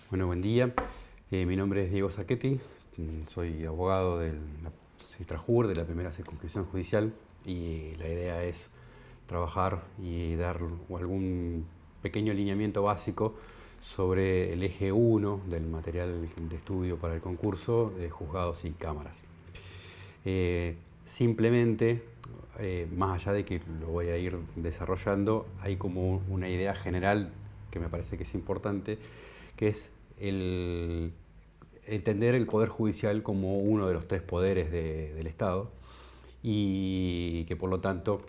Bueno, buen día. Mi nombre es Diego Sacchetti, soy abogado del Citrajur, de la primera circunscripción judicial, y la idea es trabajar y dar algún pequeño lineamiento básico sobre el eje 1 del material de estudio para el concurso de juzgados y cámaras. Simplemente, más allá de que lo voy a ir desarrollando, hay como una idea general que me parece que es importante, que es entender el Poder Judicial como uno de los tres poderes del Estado y que por lo tanto,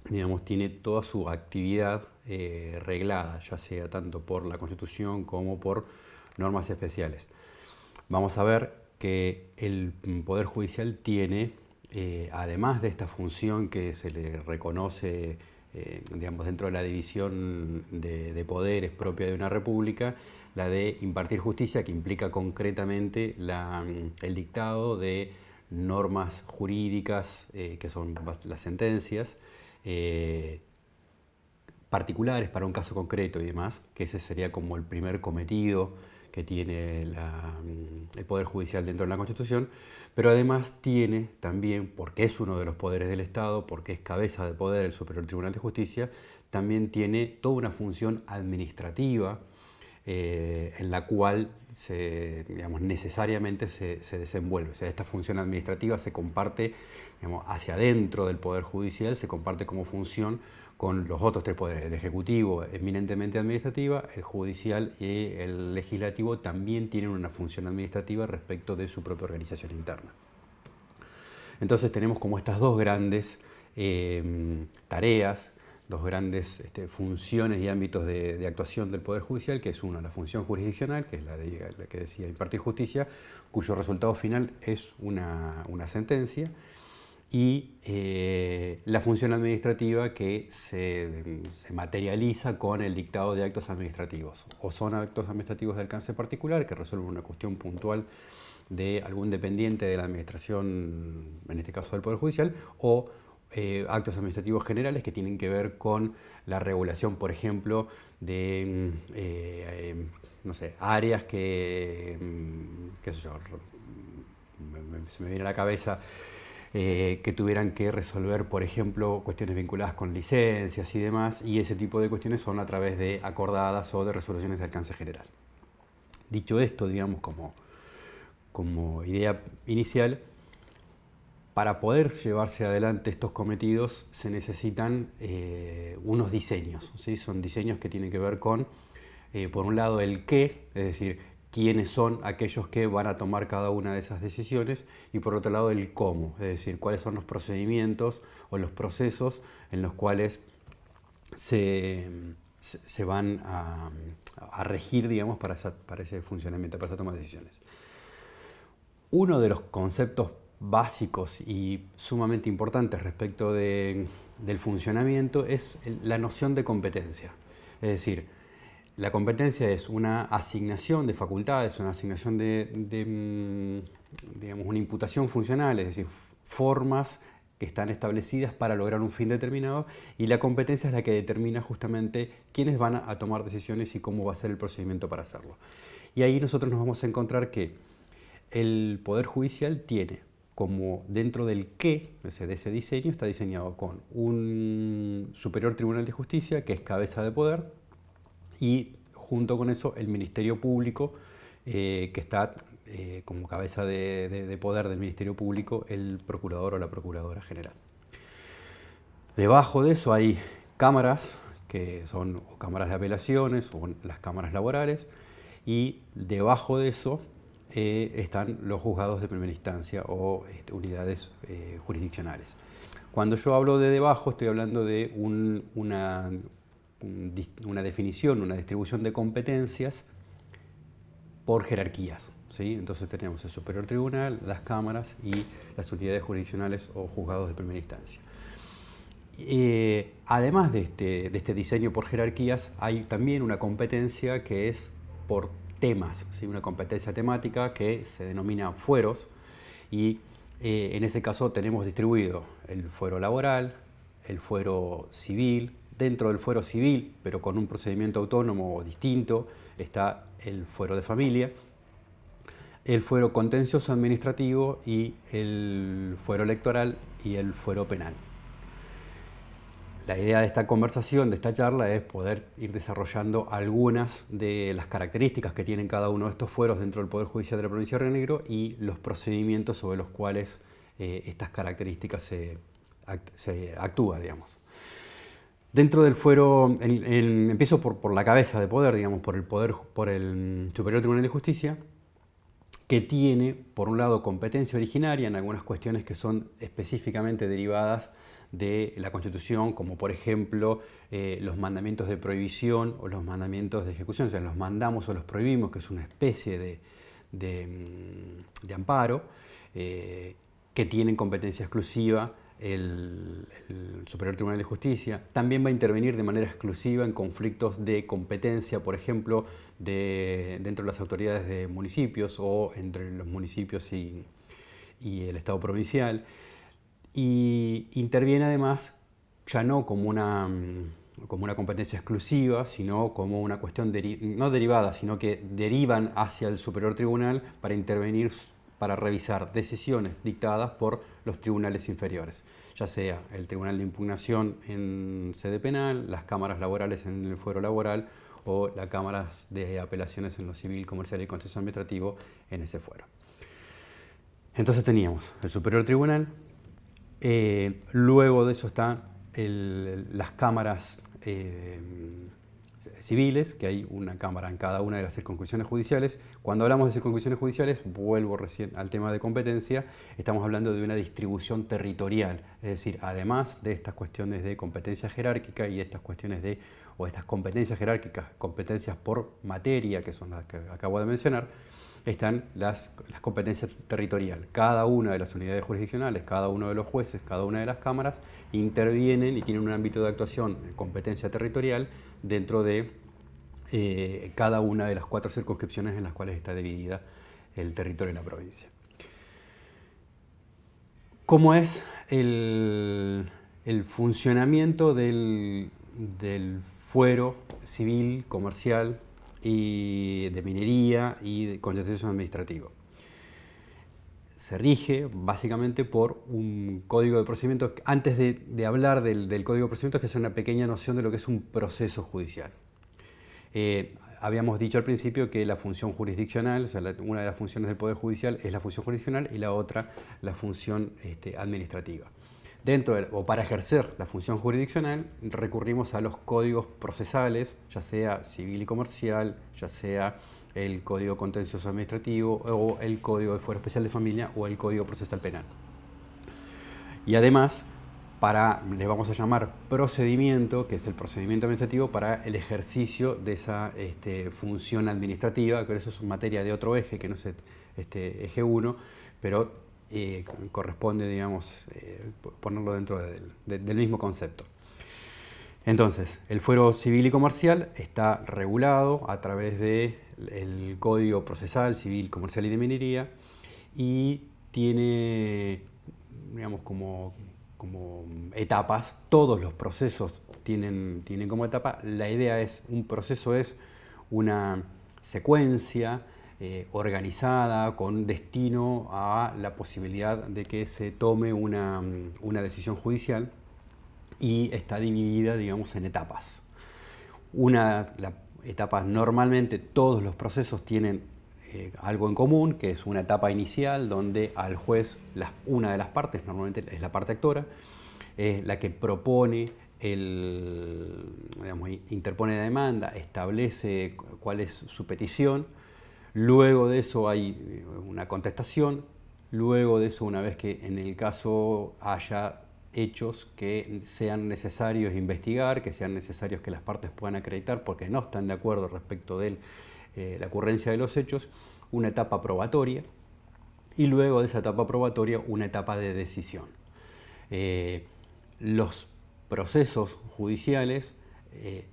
digamos, tiene toda su actividad reglada, ya sea tanto por la Constitución como por normas especiales. Vamos a ver que el Poder Judicial tiene, además de esta función que se le reconoce digamos, dentro de la división de poderes propia de una república, la de impartir justicia, que implica concretamente el dictado de normas jurídicas, que son las sentencias, particulares para un caso concreto y demás, que ese sería como el primer cometido que tiene el Poder Judicial dentro de la Constitución, pero además tiene también, porque es uno de los poderes del Estado, porque es cabeza de poder el Superior Tribunal de Justicia, también tiene toda una función administrativa en la cual digamos, necesariamente se desenvuelve. O sea, esta función administrativa se comparte, digamos, hacia adentro del Poder Judicial, se comparte como función con los otros tres poderes. El Ejecutivo, eminentemente administrativa, el Judicial y el Legislativo también tienen una función administrativa respecto de su propia organización interna. Entonces tenemos como estas dos grandes tareas, dos grandes funciones y ámbitos de actuación del Poder Judicial, que es una, la función jurisdiccional, que es la que decía impartir justicia, cuyo resultado final es una sentencia, y la función administrativa que se materializa con el dictado de actos administrativos. O son actos administrativos de alcance particular que resuelven una cuestión puntual de algún dependiente de la administración, en este caso del Poder Judicial, o actos administrativos generales que tienen que ver con la regulación, por ejemplo, de no sé, áreas que, qué sé yo, se me viene a la cabeza que tuvieran que resolver, por ejemplo, cuestiones vinculadas con licencias y demás, y ese tipo de cuestiones son a través de acordadas o de resoluciones de alcance general. Dicho esto, digamos, como idea inicial, para poder llevarse adelante estos cometidos se necesitan unos diseños, ¿sí? Son diseños que tienen que ver con, por un lado, el qué, es decir, quiénes son aquellos que van a tomar cada una de esas decisiones, y por otro lado el cómo, es decir, cuáles son los procedimientos o los procesos en los cuales se van a regir, digamos, para ese funcionamiento, para esa toma de decisiones. Uno de los conceptos básicos y sumamente importantes respecto del funcionamiento es la noción de competencia. Es decir, la competencia es una asignación de facultades, una asignación digamos, una imputación funcional, es decir, formas que están establecidas para lograr un fin determinado, y la competencia es la que determina justamente quiénes van a tomar decisiones y cómo va a ser el procedimiento para hacerlo. Y ahí nosotros nos vamos a encontrar que el Poder Judicial tiene como dentro del qué de ese diseño, está diseñado con un Superior Tribunal de Justicia, que es cabeza de poder, y junto con eso el Ministerio Público, que está como cabeza de poder del Ministerio Público, el Procurador o la Procuradora General. Debajo de eso hay cámaras, que son cámaras de apelaciones o las cámaras laborales, y debajo de eso están los juzgados de primera instancia o unidades jurisdiccionales. Cuando yo hablo de debajo, estoy hablando de una definición, una distribución de competencias por jerarquías, ¿sí? Entonces tenemos el Superior Tribunal, las cámaras y las unidades jurisdiccionales o juzgados de primera instancia. Además de este diseño por jerarquías, hay también una competencia que es por temas, ¿sí? Una competencia temática que se denomina fueros, y en ese caso tenemos distribuido el fuero laboral, el fuero civil, Dentro del fuero civil, pero con un procedimiento autónomo o distinto, está el fuero de familia, el fuero contencioso administrativo y el fuero electoral y el fuero penal. La idea de esta conversación, de esta charla, es poder ir desarrollando algunas de las características que tienen cada uno de estos fueros dentro del Poder Judicial de la provincia de Río Negro y los procedimientos sobre los cuales estas características se actúa, digamos. Dentro del fuero, empiezo por la cabeza de poder, digamos, por el Superior Tribunal de Justicia, que tiene, por un lado, competencia originaria en algunas cuestiones que son específicamente derivadas de la Constitución, como por ejemplo los mandamientos de prohibición o los mandamientos de ejecución, o sea, los mandamos o los prohibimos, que es una especie de amparo, que tienen competencia exclusiva el Superior Tribunal de Justicia. También va a intervenir de manera exclusiva en conflictos de competencia, por ejemplo, dentro de las autoridades de municipios o entre los municipios y el Estado provincial. Y interviene además ya no como una competencia exclusiva, sino como una cuestión no derivada, sino que derivan hacia el Superior Tribunal para intervenir, para revisar decisiones dictadas por los tribunales inferiores, ya sea el Tribunal de Impugnación en sede penal, las cámaras laborales en el fuero laboral o las cámaras de apelaciones en lo civil, comercial y contencioso administrativo en ese fuero. Entonces teníamos el Superior Tribunal, luego de eso están las cámaras civiles, que hay una cámara en cada una de las circunscripciones judiciales. Cuando hablamos de circunscripciones judiciales, vuelvo recién al tema de competencia, estamos hablando de una distribución territorial, es decir, además de estas cuestiones de competencia jerárquica y estas cuestiones o estas competencias jerárquicas, competencias por materia, que son las que acabo de mencionar, están las competencias territoriales. Cada una de las unidades jurisdiccionales, cada uno de los jueces, cada una de las cámaras intervienen y tienen un ámbito de actuación, competencia territorial, dentro de cada una de las 4 circunscripciones en las cuales está dividida el territorio de la provincia. ¿Cómo es el funcionamiento del fuero civil, comercial y de minería y de contencioso administrativo? Se rige básicamente por un código de procedimientos. Antes de hablar del código de procedimientos, que es una pequeña noción de lo que es un proceso judicial. Habíamos dicho al principio que la función jurisdiccional, o sea, una de las funciones del Poder Judicial es la función jurisdiccional y la otra la función administrativa. O para ejercer la función jurisdiccional recurrimos a los códigos procesales, ya sea civil y comercial, ya sea el Código Contencioso Administrativo o el Código de Fuero Especial de Familia o el Código Procesal Penal. Y además, le vamos a llamar procedimiento, que es el procedimiento administrativo para el ejercicio de esa función administrativa, que eso es materia de otro eje, que no es eje 1, pero corresponde, digamos, ponerlo dentro del mismo concepto. Entonces, el fuero civil y comercial está regulado a través del Código Procesal, Civil, Comercial y de Minería y tiene, digamos, como etapas. Todos los procesos tienen como etapa. La idea es, un proceso es una secuencia organizada con destino a la posibilidad de que se tome una decisión judicial y está dividida, digamos, en etapas. La etapa, normalmente todos los procesos tienen algo en común, que es una etapa inicial donde al juez una de las partes, normalmente es la parte actora, es la que propone, interpone la demanda, establece cuál es su petición. Luego de eso hay una contestación. Luego de eso, una vez que en el caso haya hechos que sean necesarios investigar, que sean necesarios que las partes puedan acreditar porque no están de acuerdo respecto de la ocurrencia de los hechos, una etapa probatoria y luego de esa etapa probatoria una etapa de decisión. Los procesos judiciales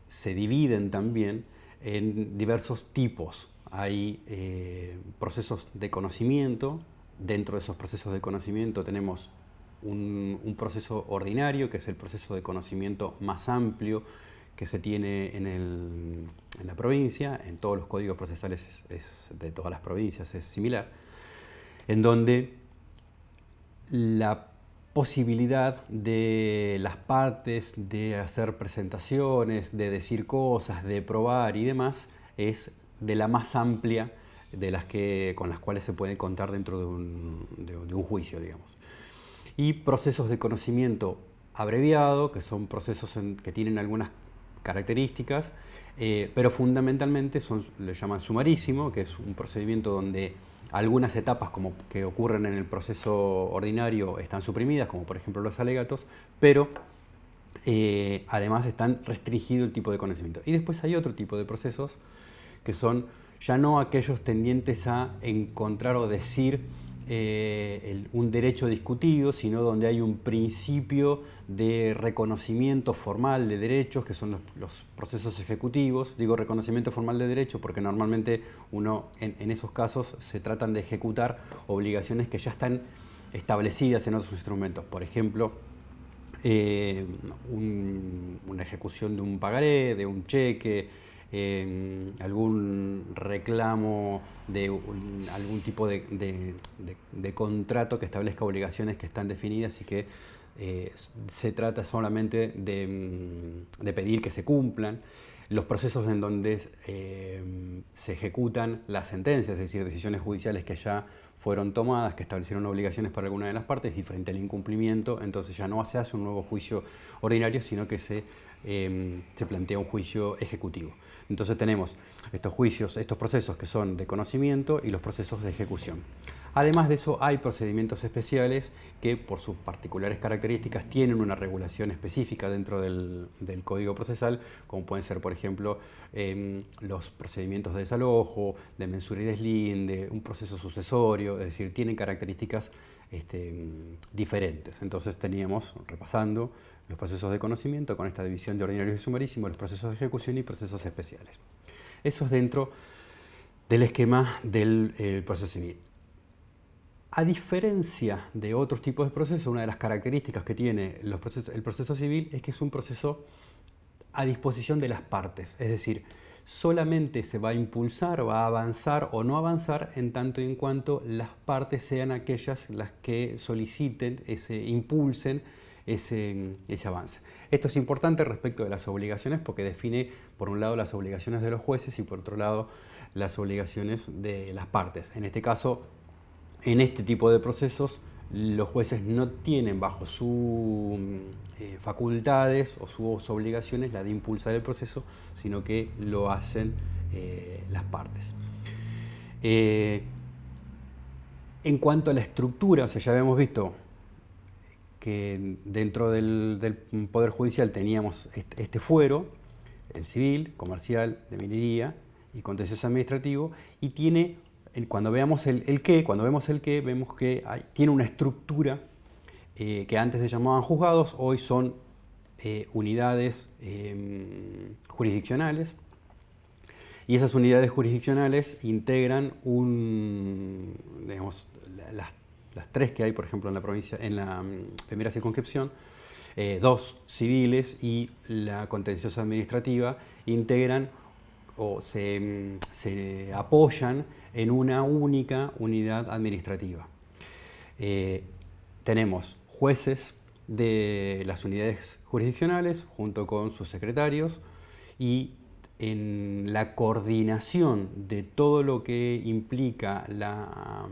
se dividen también en diversos tipos. Hay procesos de conocimiento. Dentro de esos procesos de conocimiento tenemos un proceso ordinario, que es el proceso de conocimiento más amplio que se tiene en la provincia, en todos los códigos procesales de todas las provincias es similar, en donde la posibilidad de las partes de hacer presentaciones, de decir cosas, de probar y demás, es de la más amplia de con las cuales se puede contar dentro de un juicio, digamos. Y procesos de conocimiento abreviado, que son procesos que tienen algunas características, pero fundamentalmente le llaman sumarísimo, que es un procedimiento donde algunas etapas como que ocurren en el proceso ordinario están suprimidas, como por ejemplo los alegatos, pero además están restringido el tipo de conocimiento. Y después hay otro tipo de procesos que son ya no aquellos tendientes a encontrar o decir un derecho discutido, sino donde hay un principio de reconocimiento formal de derechos, que son los procesos ejecutivos. Digo reconocimiento formal de derecho porque normalmente en esos casos se tratan de ejecutar obligaciones que ya están establecidas en otros instrumentos. Por ejemplo, una ejecución de un pagaré, de un cheque, algún reclamo de algún tipo de contrato que establezca obligaciones que están definidas y que se trata solamente de pedir que se cumplan. Los procesos en donde se ejecutan las sentencias, es decir, decisiones judiciales que ya fueron tomadas, que establecieron obligaciones para alguna de las partes y frente al incumplimiento, entonces ya no se hace un nuevo juicio ordinario, sino que se plantea un juicio ejecutivo. Entonces tenemos estos procesos que son de conocimiento y los procesos de ejecución. Además de eso, hay procedimientos especiales que por sus particulares características tienen una regulación específica dentro del Código Procesal, como pueden ser, por ejemplo, los procedimientos de desalojo, de mensura y deslinde, un proceso sucesorio, es decir, tienen características diferentes. Entonces teníamos, repasando, los procesos de conocimiento con esta división de ordinarios y sumarísimos, los procesos de ejecución y procesos especiales. Eso es dentro del esquema del proceso civil. A diferencia de otros tipos de procesos, una de las características que tiene el proceso civil es que es un proceso a disposición de las partes, es decir, solamente se va a impulsar, va a avanzar o no avanzar en tanto y en cuanto las partes sean aquellas las que soliciten, impulsen ese avance. Esto es importante respecto de las obligaciones porque define, por un lado, las obligaciones de los jueces y por otro lado, las obligaciones de las partes. En este caso, en este tipo de procesos, los jueces no tienen bajo sus facultades o sus obligaciones la de impulsar el proceso, sino que lo hacen las partes. En cuanto a la estructura, o sea, ya habíamos visto que dentro del Poder Judicial teníamos este fuero, el civil, comercial, de minería y contencioso administrativo, y tiene, cuando vemos el qué, vemos que tiene una estructura que antes se llamaban juzgados, hoy son unidades jurisdiccionales, y esas unidades jurisdiccionales integran las tres que hay, por ejemplo, en la provincia, en la primera circunscripción, dos civiles y la contenciosa administrativa, integran o se apoyan en una única unidad administrativa. Tenemos jueces de las unidades jurisdiccionales junto con sus secretarios, y en la coordinación de todo lo que implica la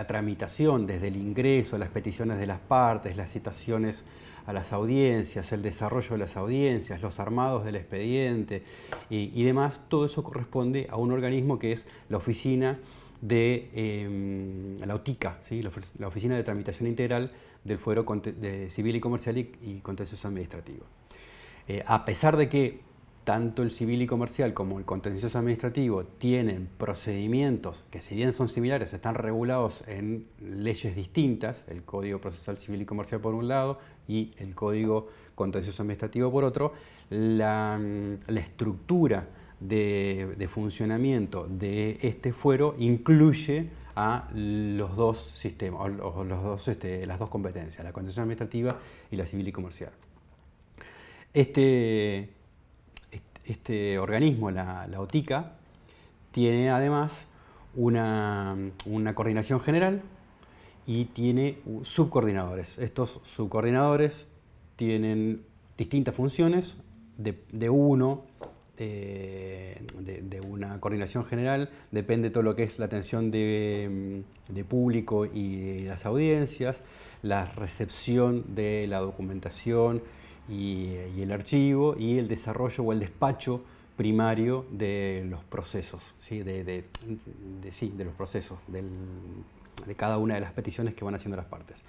tramitación, desde el ingreso, las peticiones de las partes, las citaciones a las audiencias, el desarrollo de las audiencias, los armados del expediente y demás, todo eso corresponde a un organismo que es la oficina de la OTICA, ¿sí? La Oficina de Tramitación Integral del Fuero de Civil y Comercial y Contencioso Administrativo. A pesar de que tanto el civil y comercial como el contencioso administrativo tienen procedimientos que, si bien son similares, están regulados en leyes distintas, el Código Procesal Civil y Comercial por un lado y el Código Contencioso Administrativo por otro, la estructura de funcionamiento de este fuero incluye a los dos sistemas, o las dos competencias, la contencioso administrativa y la civil y comercial. Este organismo, la OTICA, tiene además una coordinación general y tiene subcoordinadores. Estos subcoordinadores tienen distintas funciones. De una coordinación general depende todo lo que es la atención de público y las audiencias, la recepción de la documentación y el archivo, y el desarrollo o el despacho primario de los procesos, ¿sí? de los procesos de cada una de las peticiones que van haciendo las partes.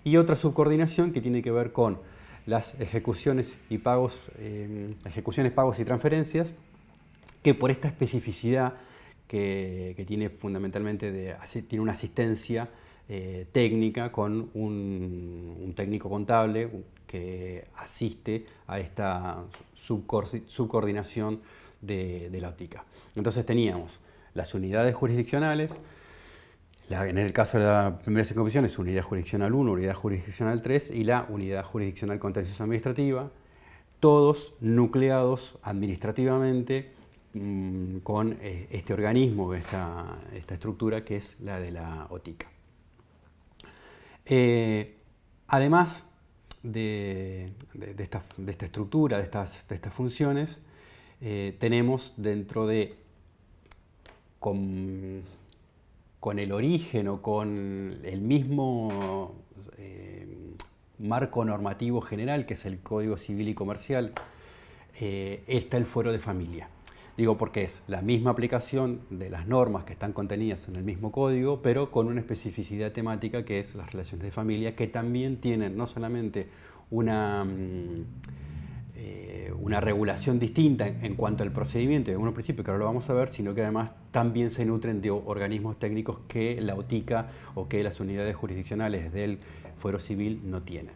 Y otra subcoordinación que tiene que ver con las ejecuciones y pagos, pagos y transferencias, que por esta especificidad que tiene fundamentalmente, tiene una asistencia técnica con un técnico contable que asiste a esta subcoordinación de la OTICA. Entonces teníamos las unidades jurisdiccionales. En el caso de la primera circunscripción es unidad jurisdiccional 1, unidad jurisdiccional 3 y la unidad jurisdiccional contencioso administrativa, todos nucleados administrativamente con este organismo, esta estructura que es la de la OTICA. Además de esta estructura, de estas funciones, tenemos dentro de, con el origen o con el mismo marco normativo general, que es el Código Civil y Comercial, está el fuero de familia. Digo porque es la misma aplicación de las normas que están contenidas en el mismo código, pero con una especificidad temática que es las relaciones de familia, que también tienen no solamente una regulación distinta en cuanto al procedimiento y algunos principios que ahora lo vamos a ver, sino que además también se nutren de organismos técnicos que la OTICA o que las unidades jurisdiccionales del fuero civil no tienen.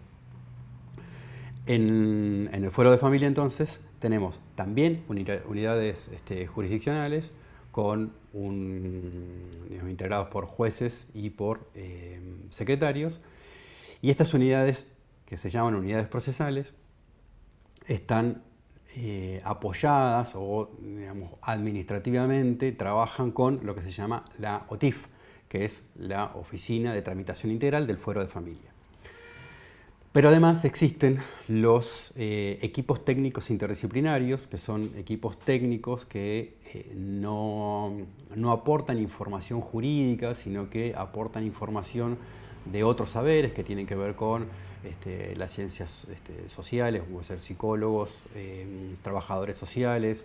En el fuero de familia, entonces, tenemos también unidades jurisdiccionales integrados por jueces y por secretarios, y estas unidades, que se llaman unidades procesales, están apoyadas o, digamos, administrativamente trabajan con lo que se llama la OTIF, que es la Oficina de Tramitación Integral del Fuero de Familia. Pero además existen los equipos técnicos interdisciplinarios, que son equipos técnicos que no aportan información jurídica, sino que aportan información de otros saberes que tienen que ver con las ciencias sociales, como ser psicólogos, trabajadores sociales,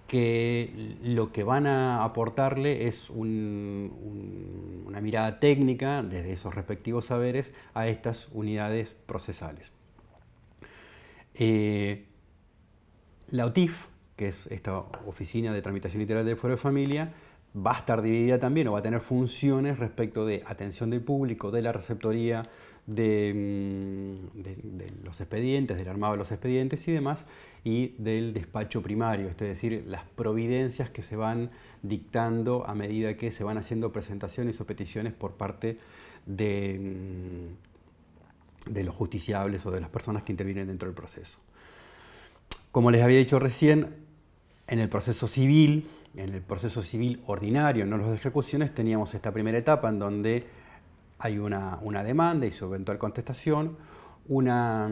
que lo que van a aportarle es una mirada técnica desde esos respectivos saberes a estas unidades procesales. La OTIF, que es esta Oficina de Tramitación Integral del Fuero de Familia, va a estar dividida también, o va a tener funciones respecto de atención del público, de la receptoría de los expedientes, del armado de los expedientes y demás, y del despacho primario, es decir, las providencias que se van dictando a medida que se van haciendo presentaciones o peticiones por parte de los justiciables o de las personas que intervienen dentro del proceso. Como les había dicho recién, en el proceso civil ordinario, no los de ejecuciones, teníamos esta primera etapa en donde hay una demanda y su eventual contestación, una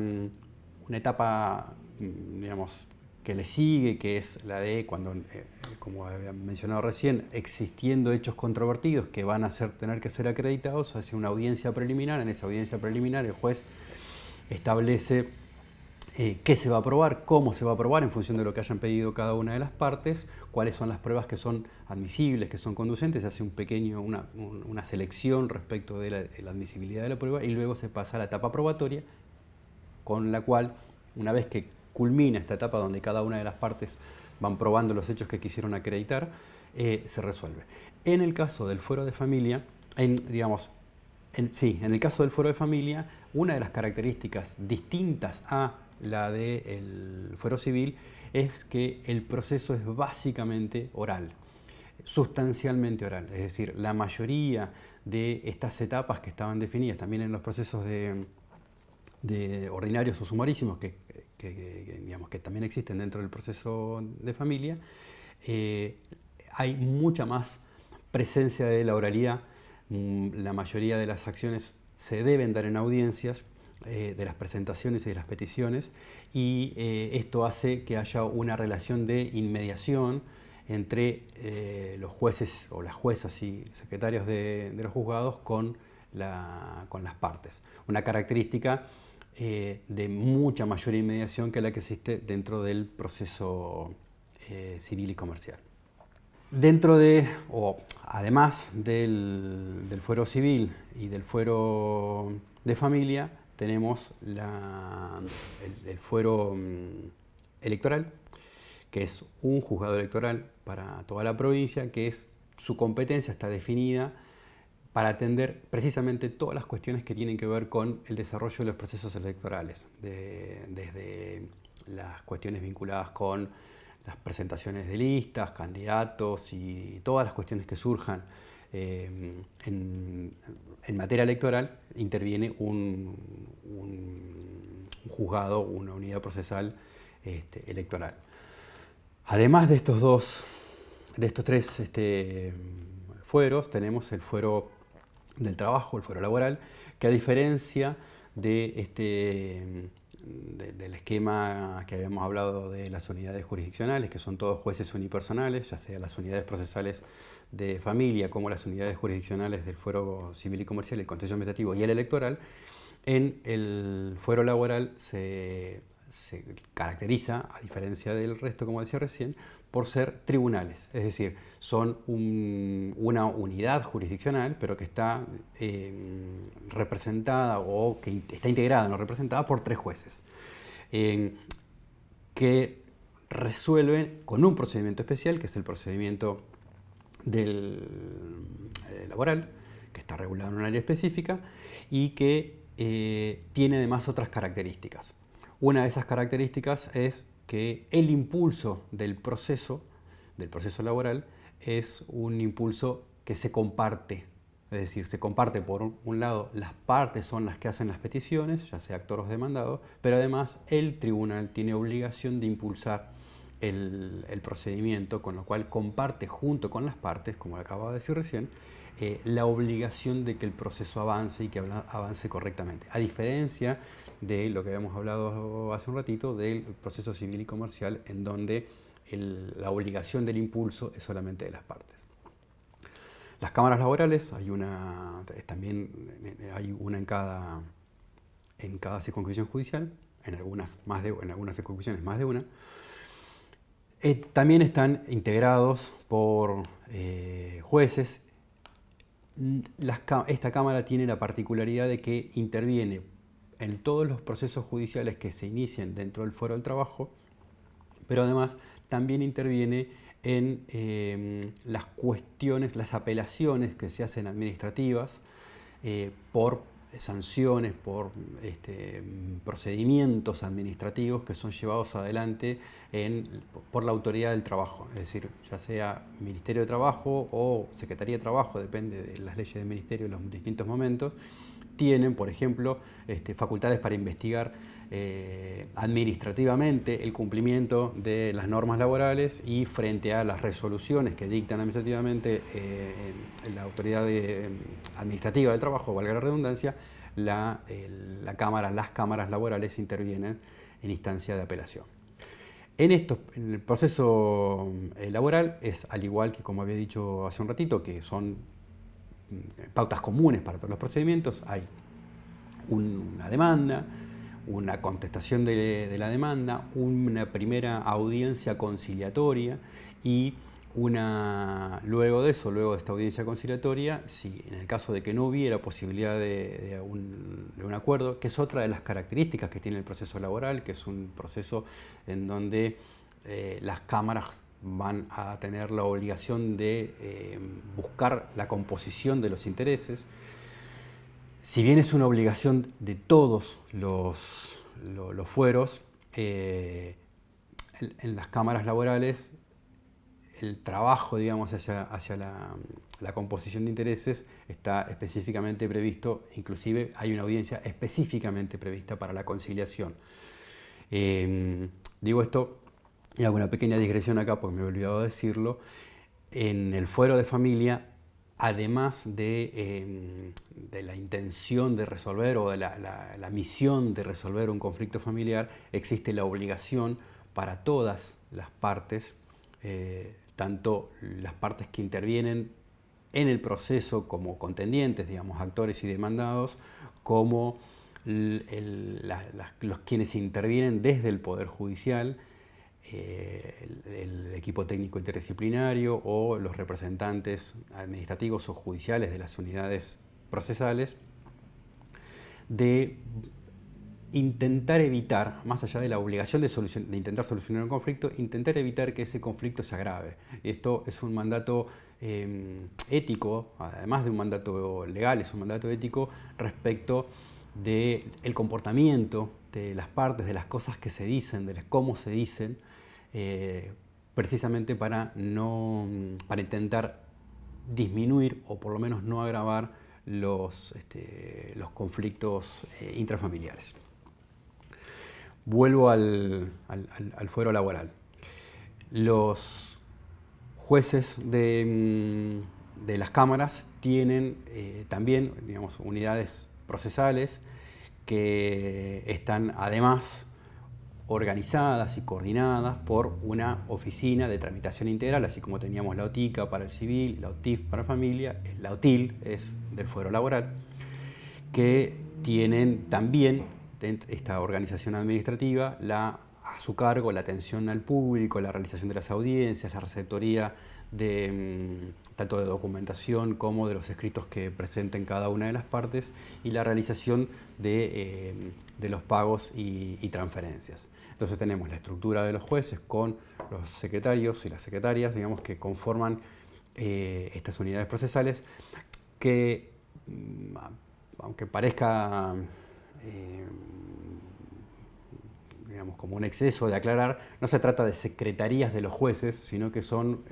etapa, digamos, que le sigue, que es la de cuando, como había mencionado recién, existiendo hechos controvertidos que van a tener que ser acreditados, hace una audiencia preliminar. En esa audiencia preliminar el juez establece qué se va a aprobar, cómo se va a aprobar en función de lo que hayan pedido cada una de las partes, cuáles son las pruebas que son admisibles, que son conducentes, se hace una selección respecto de la admisibilidad de la prueba, y luego se pasa a la etapa probatoria, con la cual, una vez que culmina esta etapa donde cada una de las partes van probando los hechos que quisieron acreditar, se resuelve. En el caso del fuero de familia, en el caso del fuero de familia, una de las características distintas a la del fuero civil es que el proceso es básicamente oral. sustancialmente oral. Es decir, la mayoría de estas etapas que estaban definidas también en los procesos de ordinarios o sumarísimos digamos, que también existen dentro del proceso de familia, hay mucha más presencia de la oralidad. La mayoría de las acciones se deben dar en audiencias, de las presentaciones y de las peticiones, y esto hace que haya una relación de inmediación entre los jueces o las juezas y secretarios de los juzgados con las partes. Una característica de mucha mayor inmediación que la que existe dentro del proceso civil y comercial. Además del fuero civil y del fuero de familia, tenemos el fuero electoral, que es un juzgado electoral para toda la provincia, que su competencia está definida para atender precisamente todas las cuestiones que tienen que ver con el desarrollo de los procesos electorales, desde las cuestiones vinculadas con las presentaciones de listas, candidatos y todas las cuestiones que surjan en materia electoral. Interviene un juzgado, una unidad procesal electoral. Además de estos tres fueros, tenemos el fuero del trabajo, el fuero laboral, que a diferencia del esquema que habíamos hablado de las unidades jurisdiccionales, que son todos jueces unipersonales, ya sea las unidades procesales de familia como las unidades jurisdiccionales del fuero civil y comercial, el contencioso administrativo y el electoral, en el fuero laboral se caracteriza, a diferencia del resto, como decía recién, por ser tribunales, es decir, son una unidad jurisdiccional, pero que está representada o que está integrada, no representada, por 3 jueces, que resuelven con un procedimiento especial, que es el procedimiento laboral, que está regulado en un área específica y que tiene además otras características. Una de esas características es que el impulso del proceso laboral es un impulso que se comparte. Es decir, se comparte por un lado, las partes son las que hacen las peticiones, ya sea actor o demandado, pero además el tribunal tiene obligación de impulsar el procedimiento, con lo cual comparte junto con las partes, como acabo de decir recién, la obligación de que el proceso avance y que avance correctamente. A diferencia de lo que habíamos hablado hace un ratito del proceso civil y comercial, en donde la obligación del impulso es solamente de las partes. Las cámaras laborales, también hay una en cada circunscripción judicial, en algunas circunscripciones más de una. También están integrados por jueces. Esta Cámara tiene la particularidad de que interviene en todos los procesos judiciales que se inician dentro del fuero del trabajo, pero además también interviene en las cuestiones, las apelaciones que se hacen administrativas por sanciones, por procedimientos administrativos que son llevados adelante por la autoridad del trabajo, es decir, ya sea Ministerio de Trabajo o Secretaría de Trabajo, depende de las leyes del Ministerio en los distintos momentos, tienen, por ejemplo, facultades para investigar administrativamente el cumplimiento de las normas laborales, y frente a las resoluciones que dictan administrativamente la autoridad administrativa del trabajo, valga la redundancia, las cámaras laborales intervienen en instancia de apelación. En el proceso laboral es, al igual que como había dicho hace un ratito, que son pautas comunes para todos los procedimientos. Hay una demanda, una contestación de la demanda, una primera audiencia conciliatoria y luego de esta audiencia conciliatoria, si en el caso de que no hubiera posibilidad de un acuerdo, que es otra de las características que tiene el proceso laboral, que es un proceso en donde las cámaras van a tener la obligación de buscar la composición de los intereses. Si bien es una obligación de todos los fueros, en las cámaras laborales el trabajo, digamos, hacia la composición de intereses está específicamente previsto, inclusive hay una audiencia específicamente prevista para la conciliación. Digo esto y hago una pequeña digresión acá porque me he olvidado decirlo. En el fuero de familia, además de la intención de resolver o de la misión de resolver un conflicto familiar, existe la obligación para todas las partes, tanto las partes que intervienen en el proceso como contendientes, digamos, actores y demandados, como los quienes intervienen desde el Poder Judicial, el equipo técnico interdisciplinario o los representantes administrativos o judiciales de las unidades procesales, de intentar evitar, más allá de la obligación de intentar solucionar un conflicto, intentar evitar que ese conflicto se agrave. Esto es un mandato ético, además de un mandato legal, es un mandato ético respecto del comportamiento de las partes, de las cosas que se dicen, de cómo se dicen, precisamente para intentar disminuir o por lo menos no agravar los conflictos intrafamiliares. Vuelvo al fuero laboral. Los jueces de las cámaras tienen también, digamos, unidades procesales que están además organizadas y coordinadas por una oficina de tramitación integral, así como teníamos la OTICA para el civil, la OTIF para familia, la OTIL es del fuero laboral, que tienen también esta organización administrativa a su cargo la atención al público, la realización de las audiencias, la receptoría tanto de documentación como de los escritos que presenten cada una de las partes y la realización de los pagos y transferencias. Entonces tenemos la estructura de los jueces con los secretarios y las secretarias, digamos, que conforman estas unidades procesales que, aunque parezca digamos, como un exceso de aclarar, no se trata de secretarías de los jueces, sino que son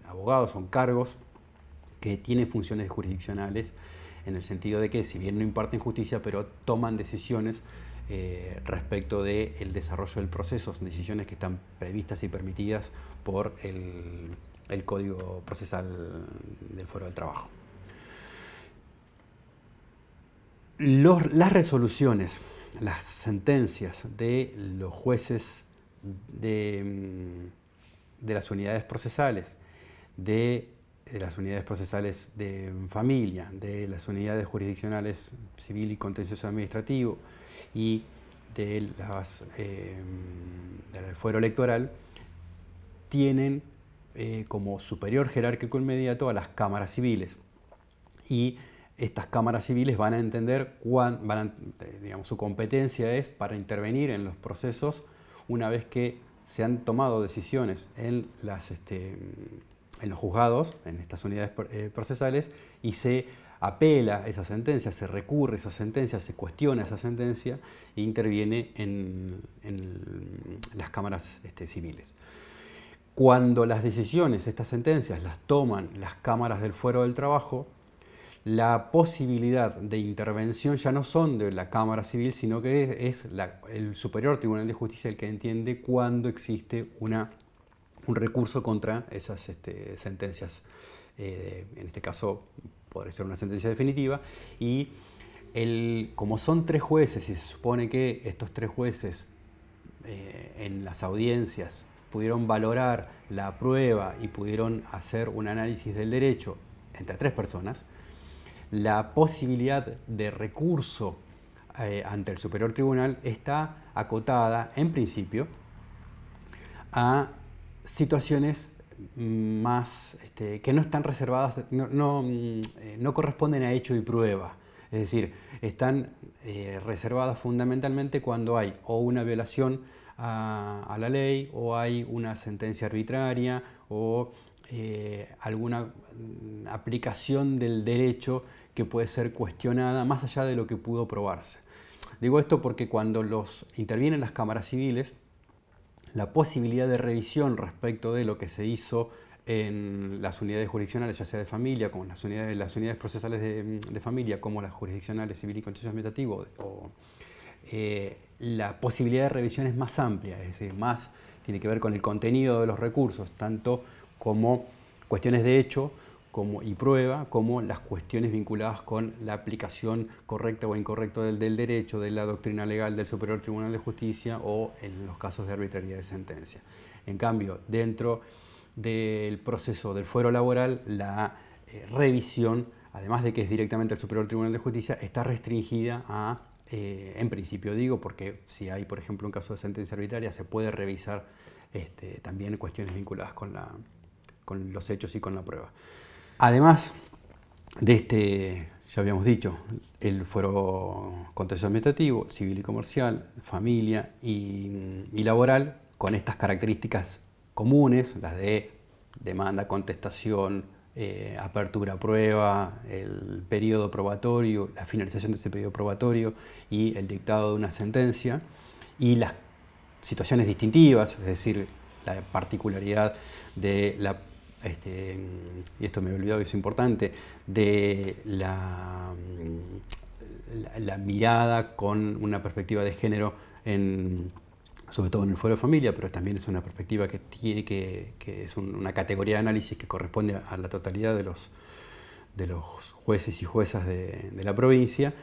abogados, son cargos que tienen funciones jurisdiccionales en el sentido de que, si bien no imparten justicia, pero toman decisiones respecto del desarrollo del proceso, son decisiones que están previstas y permitidas por el Código Procesal del Fuero del Trabajo. Las resoluciones, las sentencias de los jueces de las unidades procesales, de las unidades procesales de familia, de las unidades jurisdiccionales civil y contencioso administrativo y del fuero electoral, tienen como superior jerárquico inmediato a las cámaras civiles. Y estas cámaras civiles van a entender, digamos, su competencia es para intervenir en los procesos una vez que se han tomado decisiones en los juzgados, en estas unidades procesales, y se apela esa sentencia, se recurre esa sentencia, se cuestiona esa sentencia e interviene en las cámaras civiles. Cuando las decisiones, estas sentencias, las toman las cámaras del fuero del trabajo, la posibilidad de intervención ya no son de la Cámara Civil, sino que es el Superior Tribunal de Justicia el que entiende cuándo existe un recurso contra esas sentencias. En este caso podría ser una sentencia definitiva. Y como son 3 jueces y se supone que estos 3 jueces en las audiencias pudieron valorar la prueba y pudieron hacer un análisis del derecho entre 3 personas, la posibilidad de recurso ante el Superior Tribunal está acotada, en principio, a situaciones más que no están reservadas, no corresponden a hecho y prueba. Es decir, están reservadas fundamentalmente cuando hay o una violación a la ley, o hay una sentencia arbitraria, o alguna aplicación del derecho que puede ser cuestionada más allá de lo que pudo probarse. Digo esto porque cuando intervienen las cámaras civiles, la posibilidad de revisión respecto de lo que se hizo en las unidades jurisdiccionales, ya sea de familia, como las unidades procesales de familia, como las jurisdiccionales civil y contencioso administrativo, la posibilidad de revisión es más amplia, es decir, tiene que ver con el contenido de los recursos, tanto como cuestiones de hecho y prueba, como las cuestiones vinculadas con la aplicación correcta o incorrecta del derecho, de la doctrina legal del Superior Tribunal de Justicia o en los casos de arbitrariedad de sentencia. En cambio, dentro del proceso del fuero laboral, la revisión, además de que es directamente el Superior Tribunal de Justicia, está restringida a, en principio digo, porque si hay, por ejemplo, un caso de sentencia arbitraria, se puede revisar también cuestiones vinculadas con los hechos y con la prueba. Además de ya habíamos dicho, el fuero contencioso administrativo, civil y comercial, familia y laboral, con estas características comunes, las de demanda, contestación, apertura a prueba, el periodo probatorio, la finalización de ese periodo probatorio y el dictado de una sentencia, y las situaciones distintivas, es decir, la particularidad de y esto me he olvidado que es importante, de la mirada con una perspectiva de género, sobre todo en el fuero de familia, pero también es una perspectiva que es una categoría de análisis que corresponde a la totalidad de los jueces y juezas de la provincia,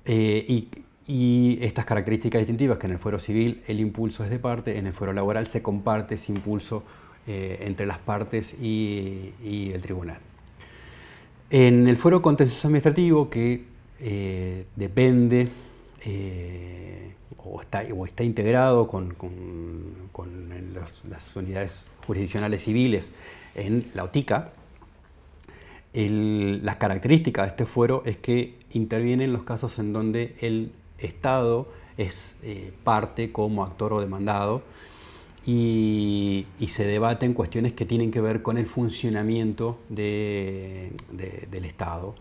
y estas características distintivas, que en el fuero civil el impulso es de parte, en el fuero laboral se comparte ese impulso entre las partes y el tribunal. En el fuero contencioso administrativo, que depende o está integrado con las unidades jurisdiccionales civiles en la OTICA, las características de este fuero es que interviene en los casos en donde el Estado es parte como actor o demandado, y se debaten cuestiones que tienen que ver con el funcionamiento del Estado,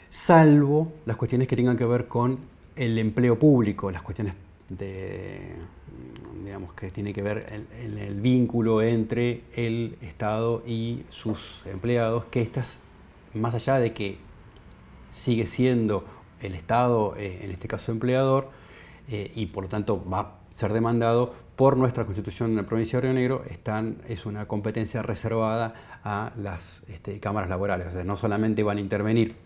salvo las cuestiones que tengan que ver con el empleo público, las cuestiones digamos, que tienen que ver en el vínculo entre el Estado y sus empleados, que estas, más allá de que sigue siendo el Estado, en este caso empleador, y por lo tanto va a ser demandado por nuestra Constitución en la provincia de Río Negro, es una competencia reservada a las cámaras laborales. O sea, no solamente van a intervenir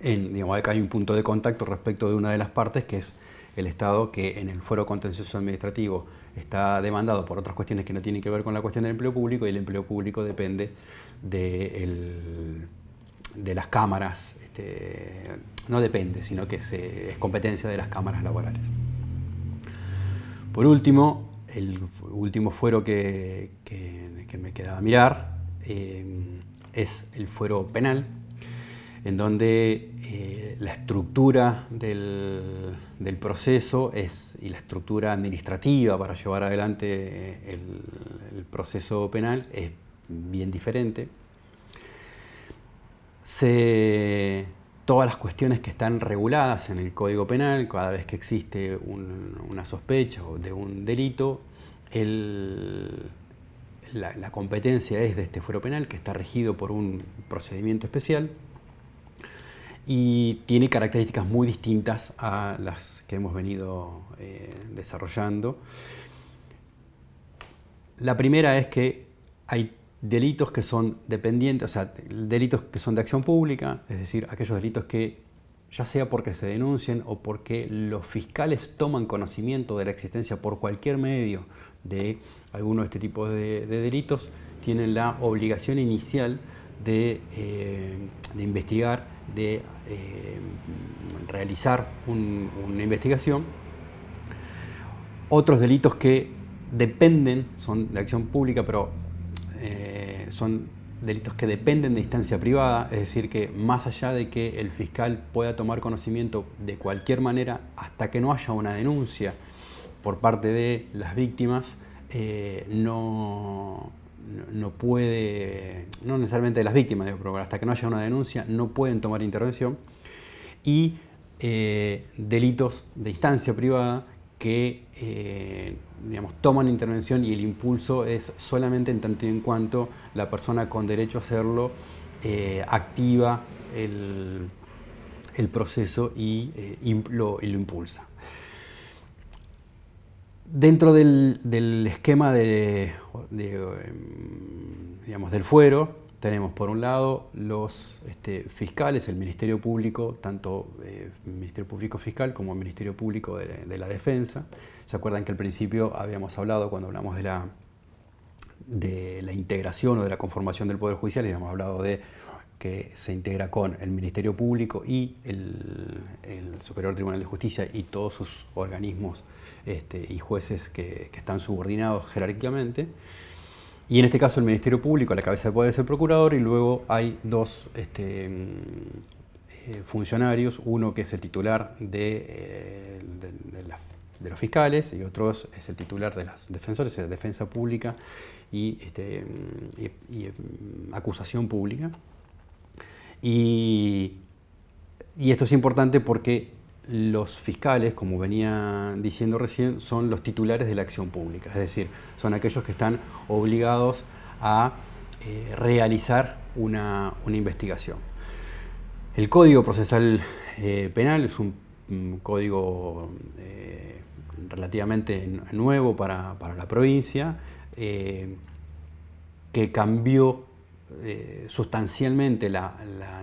digamos, acá hay un punto de contacto respecto de una de las partes, que es el Estado, que en el fuero contencioso administrativo está demandado por otras cuestiones que no tienen que ver con la cuestión del empleo público, y el empleo público depende de las cámaras, no depende, sino que es competencia de las cámaras laborales. Por último, el último fuero que me quedaba mirar es el fuero penal, en donde la estructura del proceso y la estructura administrativa para llevar adelante el proceso penal es bien diferente. Todas las cuestiones que están reguladas en el Código Penal, cada vez que existe una sospecha de un delito, la competencia es de este fuero penal, que está regido por un procedimiento especial y tiene características muy distintas a las que hemos venido desarrollando. La primera es que hay delitos que son dependientes, o sea, delitos que son de acción pública, es decir, aquellos delitos que, ya sea porque se denuncien o porque los fiscales toman conocimiento de la existencia por cualquier medio de alguno de este tipo de delitos, tienen la obligación inicial de investigar, de realizar una investigación. Otros delitos que dependen, son de acción pública, pero son delitos que dependen de instancia privada, es decir, que más allá de que el fiscal pueda tomar conocimiento de cualquier manera, hasta que no haya una denuncia por parte de las víctimas, no puede, no necesariamente de las víctimas, pero hasta que no haya una denuncia no pueden tomar intervención. Y delitos de instancia privada que digamos, toman intervención y el impulso es solamente en tanto y en cuanto la persona con derecho a hacerlo activa el proceso y lo impulsa. Dentro del esquema digamos, del fuero, tenemos por un lado los fiscales, el Ministerio Público, tanto el Ministerio Público Fiscal como el Ministerio Público de la Defensa. ¿Se acuerdan que al principio habíamos hablado, cuando hablamos de la integración o de la conformación del Poder Judicial, habíamos hablado de que se integra con el Ministerio Público y el Superior Tribunal de Justicia y todos sus organismos y jueces que están subordinados jerárquicamente? Y en este caso el Ministerio Público, a la cabeza del poder es el procurador, y luego hay dos funcionarios, uno que es el titular de los fiscales y otro es el titular de los defensores, de defensa pública y acusación pública. Y esto es importante porque los fiscales, como venía diciendo recién, son los titulares de la acción pública, es decir, son aquellos que están obligados a realizar una investigación. El Código Procesal Penal es un código relativamente nuevo para la provincia, que cambió sustancialmente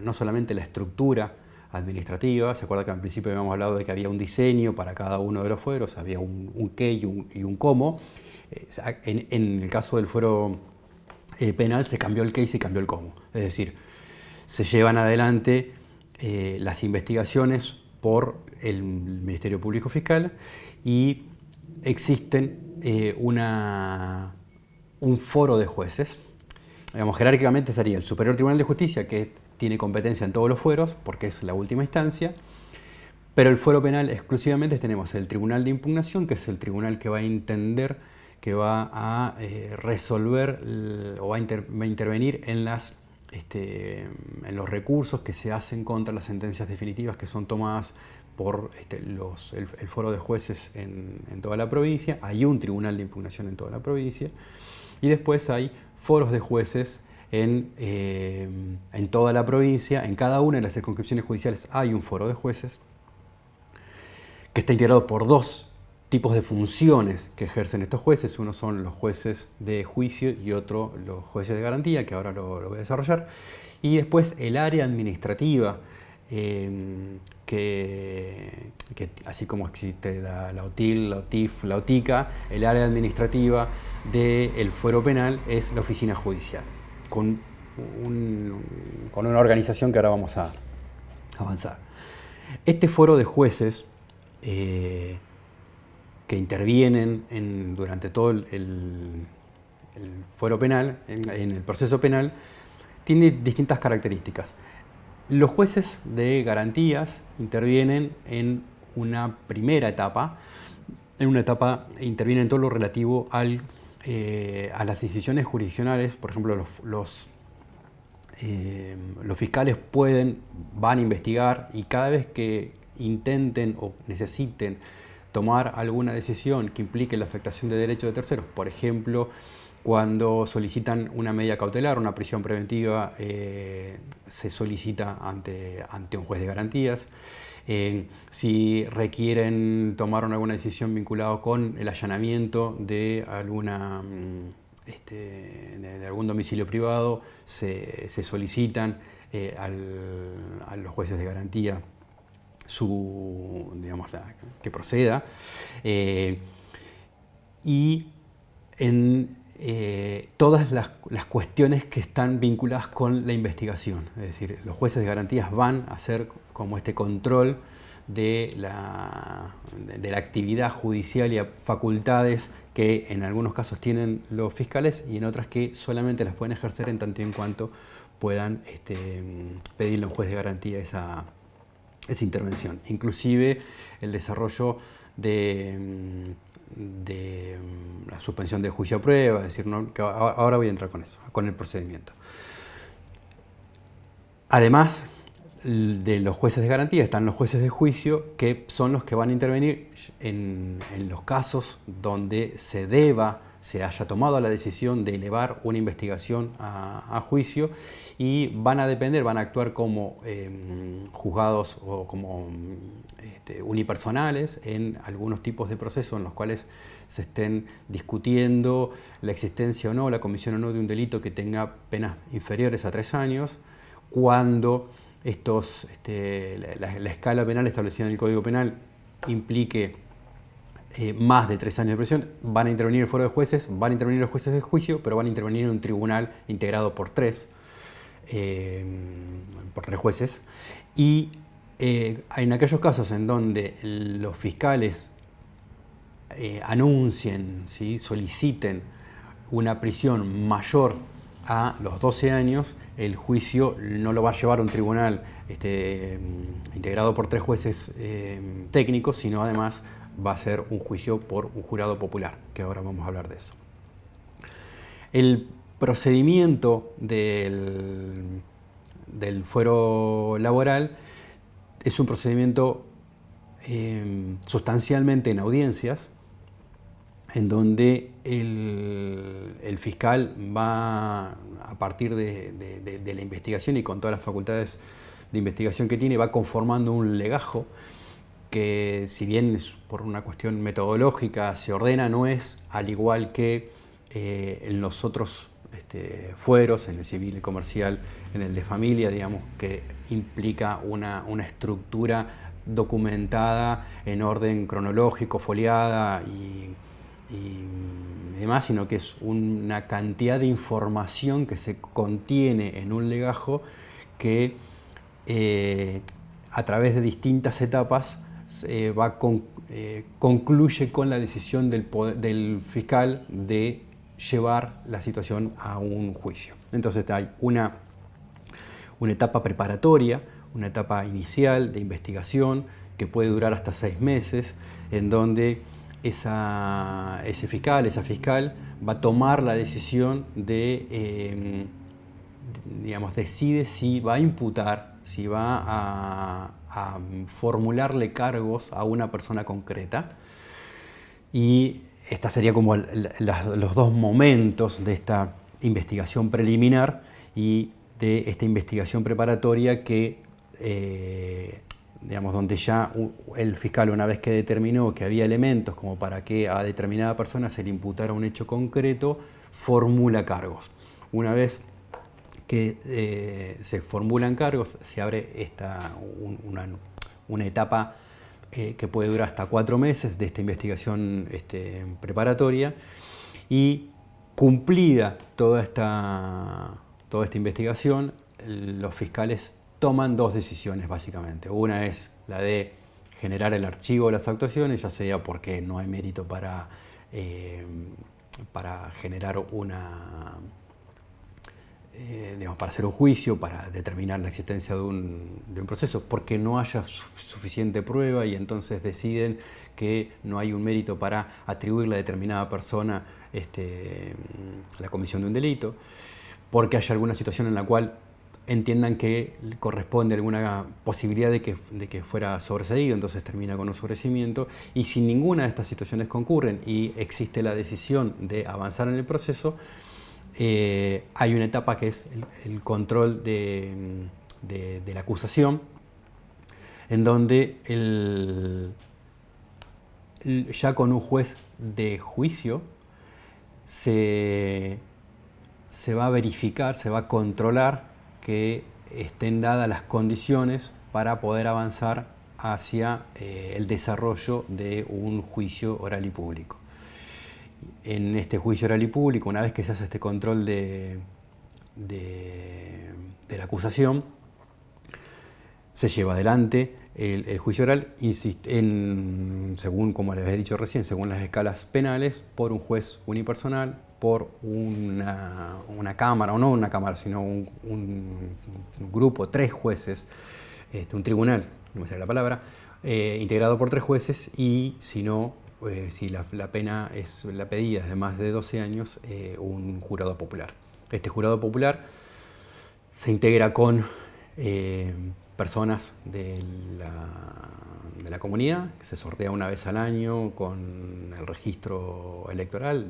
no solamente la estructura administrativa. Se acuerda que al principio habíamos hablado de que había un diseño para cada uno de los fueros, había un qué y un cómo. En el caso del fuero penal se cambió el qué y se cambió el cómo. Es decir, se llevan adelante las investigaciones por el Ministerio Público Fiscal y existen un foro de jueces. Digamos, jerárquicamente sería el Superior Tribunal de Justicia, que tiene competencia en todos los fueros, porque es la última instancia, pero el fuero penal exclusivamente tenemos el Tribunal de Impugnación, que es el tribunal que va a entender, que va a resolver o va a intervenir en los recursos que se hacen contra las sentencias definitivas que son tomadas por el foro de jueces en toda la provincia. Hay un Tribunal de Impugnación en toda la provincia y después hay foros de jueces en toda la provincia. En cada una de las circunscripciones judiciales hay un foro de jueces que está integrado por dos tipos de funciones que ejercen estos jueces. Uno son los jueces de juicio y otro los jueces de garantía, que ahora lo voy a desarrollar. Y después el área administrativa, que así como existe la OTIL, la OTIF, la OTICA, el área administrativa del fuero penal es la oficina judicial, con una organización que ahora vamos a avanzar. Este foro de jueces que intervienen durante todo el fuero penal, en el proceso penal, tiene distintas características. Los jueces de garantías intervienen en una primera etapa, intervienen en todo lo relativo a las decisiones jurisdiccionales. Por ejemplo, los fiscales van a investigar, y cada vez que intenten o necesiten tomar alguna decisión que implique la afectación de derechos de terceros, por ejemplo, cuando solicitan una medida cautelar, una prisión preventiva, se solicita ante un juez de garantías. Si requieren tomar alguna decisión vinculada con el allanamiento de algún domicilio privado, se solicitan a los jueces de garantía que proceda. Y en todas las cuestiones que están vinculadas con la investigación. Es decir, los jueces de garantías van a hacer como este control de la actividad judicial y facultades que en algunos casos tienen los fiscales y en otras que solamente las pueden ejercer en tanto y en cuanto puedan pedirle a un juez de garantía esa intervención. Inclusive el desarrollo de la suspensión de juicio a prueba, es decir, que ahora voy a entrar con eso, con el procedimiento. Además, de los jueces de garantía están los jueces de juicio, que son los que van a intervenir en los casos donde se haya tomado la decisión de elevar una investigación a juicio, y van a actuar como juzgados o como unipersonales en algunos tipos de procesos en los cuales se estén discutiendo la existencia o no, la comisión o no de un delito que tenga penas inferiores a 3 años, cuando la escala penal establecida en el Código Penal implique más de 3 años de prisión. Van a intervenir el foro de jueces, van a intervenir los jueces de juicio, pero van a intervenir en un tribunal integrado por tres jueces. Y en aquellos casos en donde los fiscales anuncien, ¿sí?, soliciten una prisión mayor a los 12 años, el juicio no lo va a llevar a un tribunal integrado por 3 jueces técnicos, sino además va a ser un juicio por un jurado popular, que ahora vamos a hablar de eso. El procedimiento del fuero laboral es un procedimiento sustancialmente en audiencias, en donde el fiscal va, a partir de la investigación y con todas las facultades de investigación que tiene, va conformando un legajo que, si bien por una cuestión metodológica se ordena, no es al igual que en los otros fueros, en el civil y comercial, en el de familia, digamos, que implica una estructura documentada en orden cronológico, foliada y demás, sino que es una cantidad de información que se contiene en un legajo que a través de distintas etapas concluye con la decisión del fiscal de llevar la situación a un juicio. Entonces hay una etapa preparatoria, una etapa inicial de investigación que puede durar hasta 6 meses, en donde ese fiscal, esa fiscal, va a tomar la decisión de, decide si va a imputar, si va a formularle cargos a una persona concreta. Y esta sería como los dos momentos de esta investigación preliminar y de esta investigación preparatoria que, donde ya el fiscal, una vez que determinó que había elementos como para que a determinada persona se le imputara un hecho concreto, formula cargos. Una vez que se formulan cargos, se abre una etapa que puede durar hasta 4 meses de esta investigación preparatoria, y cumplida toda esta investigación, los fiscales toman 2 decisiones básicamente. Una es la de generar el archivo de las actuaciones, ya sea porque no hay mérito para generar para hacer un juicio, para determinar la existencia de un proceso, porque no haya suficiente prueba y entonces deciden que no hay un mérito para atribuirle a determinada persona la comisión de un delito, porque haya alguna situación en la cual entiendan que corresponde alguna posibilidad de que fuera sobreseído, entonces termina con un sobreseimiento. Y si ninguna de estas situaciones concurren y existe la decisión de avanzar en el proceso, hay una etapa que es el control de la acusación, en donde ya con un juez de juicio se va a verificar, se va a controlar que estén dadas las condiciones para poder avanzar hacia el desarrollo de un juicio oral y público. En este juicio oral y público, una vez que se hace este control de la acusación, se lleva adelante el juicio oral, según, como les he dicho recién, según las escalas penales, por un juez unipersonal, por una cámara, o no una cámara, sino un grupo, 3 jueces, un tribunal, no me sale la palabra, integrado por 3 jueces, y si no, si la pena es la pedida es de más de 12 años, un jurado popular. Este jurado popular se integra con personas de la comunidad, que se sortea una vez al año con el registro electoral,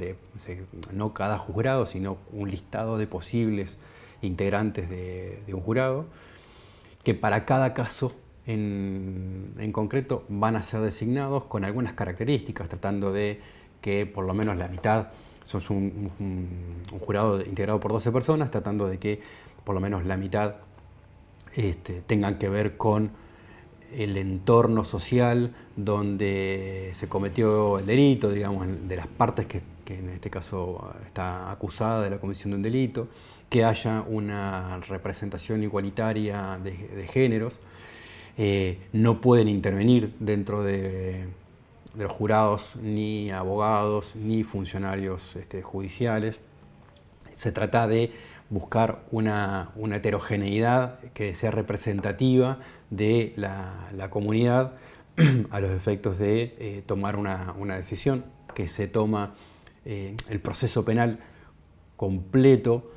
no cada jurado, sino un listado de posibles integrantes de un jurado, que para cada caso en concreto van a ser designados con algunas características, tratando de que por lo menos la mitad, sos un jurado integrado por 12 personas, tratando de que por lo menos la mitad tengan que ver con el entorno social donde se cometió el delito, digamos, de las partes que en este caso está acusada de la comisión de un delito, que haya una representación igualitaria de géneros. No pueden intervenir dentro de los jurados ni abogados ni funcionarios judiciales. Se trata de buscar una heterogeneidad que sea representativa de la comunidad a los efectos de tomar una decisión, que se toma el proceso penal completo.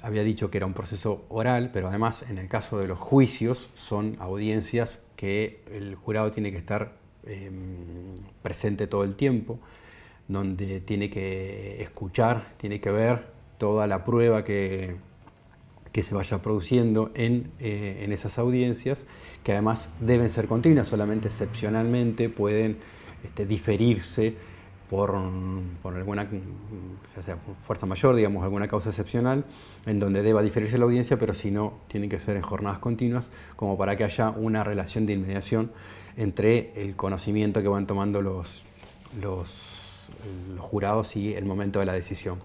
Había dicho que era un proceso oral, pero además en el caso de los juicios son audiencias que el jurado tiene que estar presente todo el tiempo, donde tiene que escuchar, tiene que ver toda la prueba que se vaya produciendo en esas audiencias, que además deben ser continuas, solamente excepcionalmente pueden diferirse por alguna, ya sea por fuerza mayor, digamos, alguna causa excepcional, en donde deba diferirse la audiencia, pero si no, tienen que ser en jornadas continuas, como para que haya una relación de inmediación entre el conocimiento que van tomando los jurados y el momento de la decisión.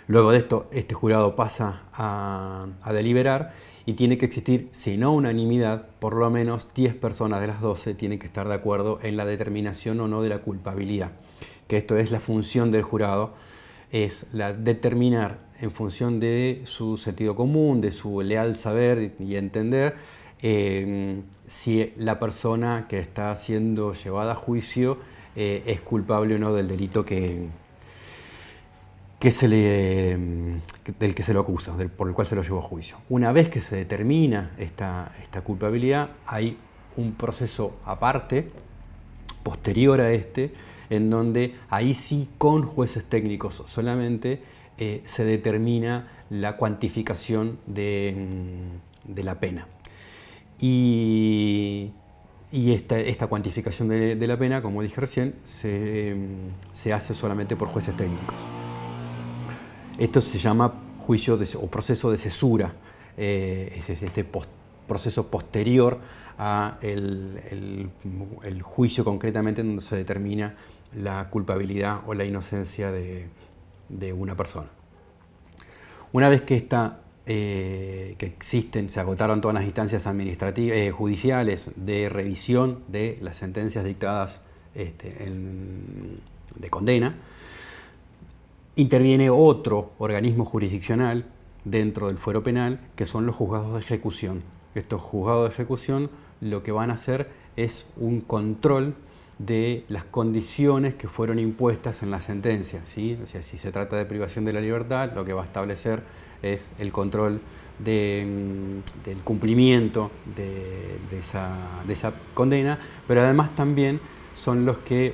Luego de esto, este jurado pasa a deliberar y tiene que existir, si no unanimidad, por lo menos 10 personas de las 12 tienen que estar de acuerdo en la determinación o no de la culpabilidad. Que esto es la función del jurado, es la determinar en función de su sentido común, de su leal saber y entender, si la persona que está siendo llevada a juicio es culpable o no del delito del que se lo acusa, por el cual se lo llevó a juicio. Una vez que se determina esta culpabilidad, hay un proceso aparte, posterior a en donde ahí sí con jueces técnicos solamente se determina la cuantificación de la pena. Y esta cuantificación de la pena, como dije recién, se hace solamente por jueces técnicos. Esto se llama juicio o proceso de cesura, es proceso posterior a el juicio concretamente en donde se determina la culpabilidad o la inocencia de una persona. Una vez que que existen, se agotaron todas las instancias administrativas, judiciales de revisión de las sentencias dictadas de condena, interviene otro organismo jurisdiccional dentro del fuero penal, que son los juzgados de ejecución. Estos juzgados de ejecución lo que van a hacer es un control de las condiciones que fueron impuestas en la sentencia, ¿sí? O sea, si se trata de privación de la libertad, lo que va a establecer es el control del cumplimiento de esa condena, pero además también son los que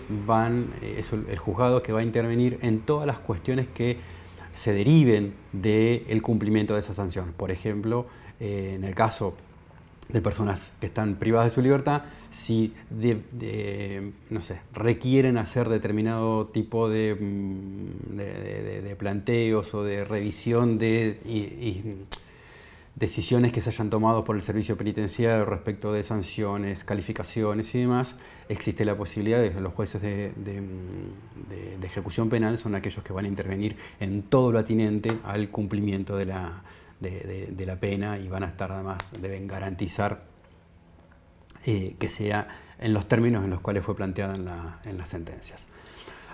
es el juzgado que va a intervenir en todas las cuestiones que se deriven del cumplimiento de esa sanción. Por ejemplo, en el caso de personas que están privadas de su libertad, si no sé, requieren hacer determinado tipo de planteos o de revisión de decisiones que se hayan tomado por el servicio penitenciario respecto de sanciones, calificaciones y demás, existe la posibilidad de que los jueces de ejecución penal son aquellos que van a intervenir en todo lo atinente al cumplimiento de la pena y van a estar además, deben garantizar que sea en los términos en los cuales fue planteada en las sentencias.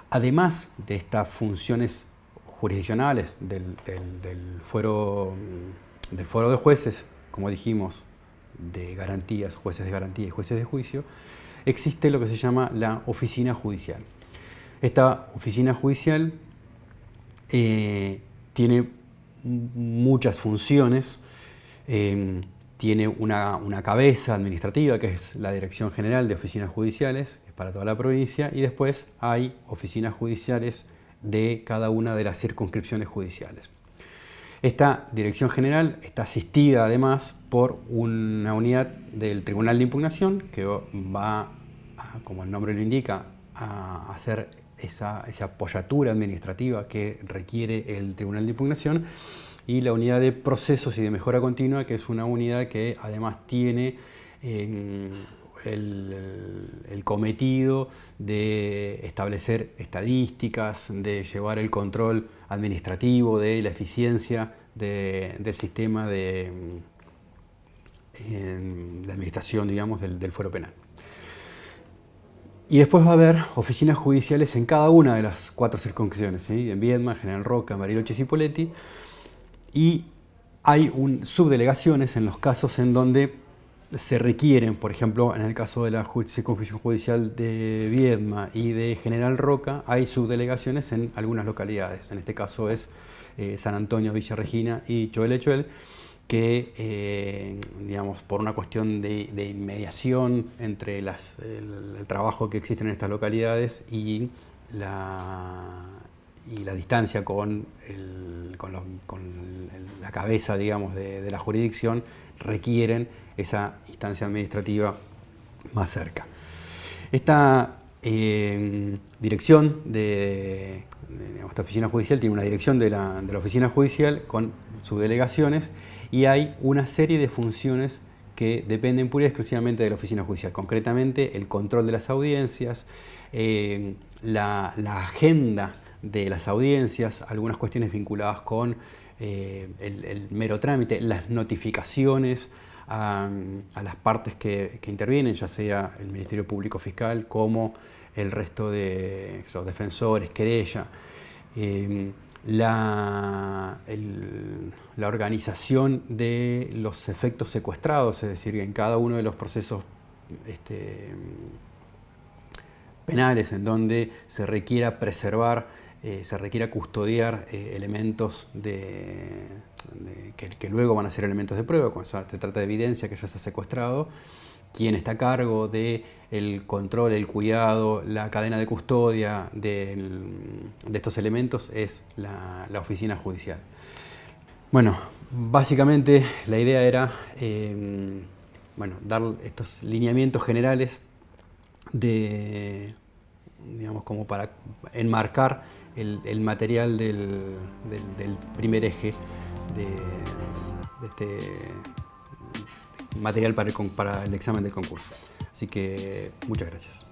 Además de estas funciones jurisdiccionales del fuero de jueces, como dijimos, de garantías, jueces de garantía y jueces de juicio, existe lo que se llama la oficina judicial. Esta oficina judicial tiene muchas funciones. tiene una cabeza administrativa, que es la Dirección General de Oficinas Judiciales, que es para toda la provincia, y después hay oficinas judiciales de cada una de las circunscripciones judiciales. Esta Dirección General está asistida además por una unidad del Tribunal de Impugnación que va, como el nombre lo indica, a hacer esa apoyatura administrativa que requiere el Tribunal de Impugnación, y la unidad de procesos y de mejora continua, que es una unidad que además tiene el cometido de establecer estadísticas, de llevar el control administrativo de la eficiencia del sistema de administración, digamos, del fuero penal. Y después va a haber oficinas judiciales en cada una de las 4 circunscripciones, ¿sí? En Viedma, General Roca, Bariloche y Cipolletti, y hay subdelegaciones en los casos en donde se requieren, por ejemplo, en el caso de la circunscripción judicial de Viedma y de General Roca, hay subdelegaciones en algunas localidades. En este caso es San Antonio, Villa Regina y Choel, que, digamos, por una cuestión de inmediación entre el trabajo que existe en estas localidades y la distancia con la cabeza, digamos, de la jurisdicción, requieren esa instancia administrativa más cerca. Esta dirección esta oficina judicial tiene una dirección de la oficina judicial con subdelegaciones, y hay una serie de funciones que dependen pura y exclusivamente de la oficina judicial. Concretamente, el control de las audiencias, la agenda de las audiencias, algunas cuestiones vinculadas con el mero trámite, las notificaciones a las partes que intervienen, ya sea el Ministerio Público Fiscal como el resto de los defensores, querella, la organización de los efectos secuestrados, es decir, en cada uno de los procesos penales en donde se requiera preservar, se requiera custodiar elementos que luego van a ser elementos de prueba, cuando se trata de evidencia que ya se ha secuestrado. Quien está a cargo del control, el cuidado, la cadena de custodia de estos elementos es la oficina judicial. Bueno, básicamente la idea era dar estos lineamientos generales digamos, como para enmarcar el material del primer eje de este material para el examen del concurso. Así que muchas gracias.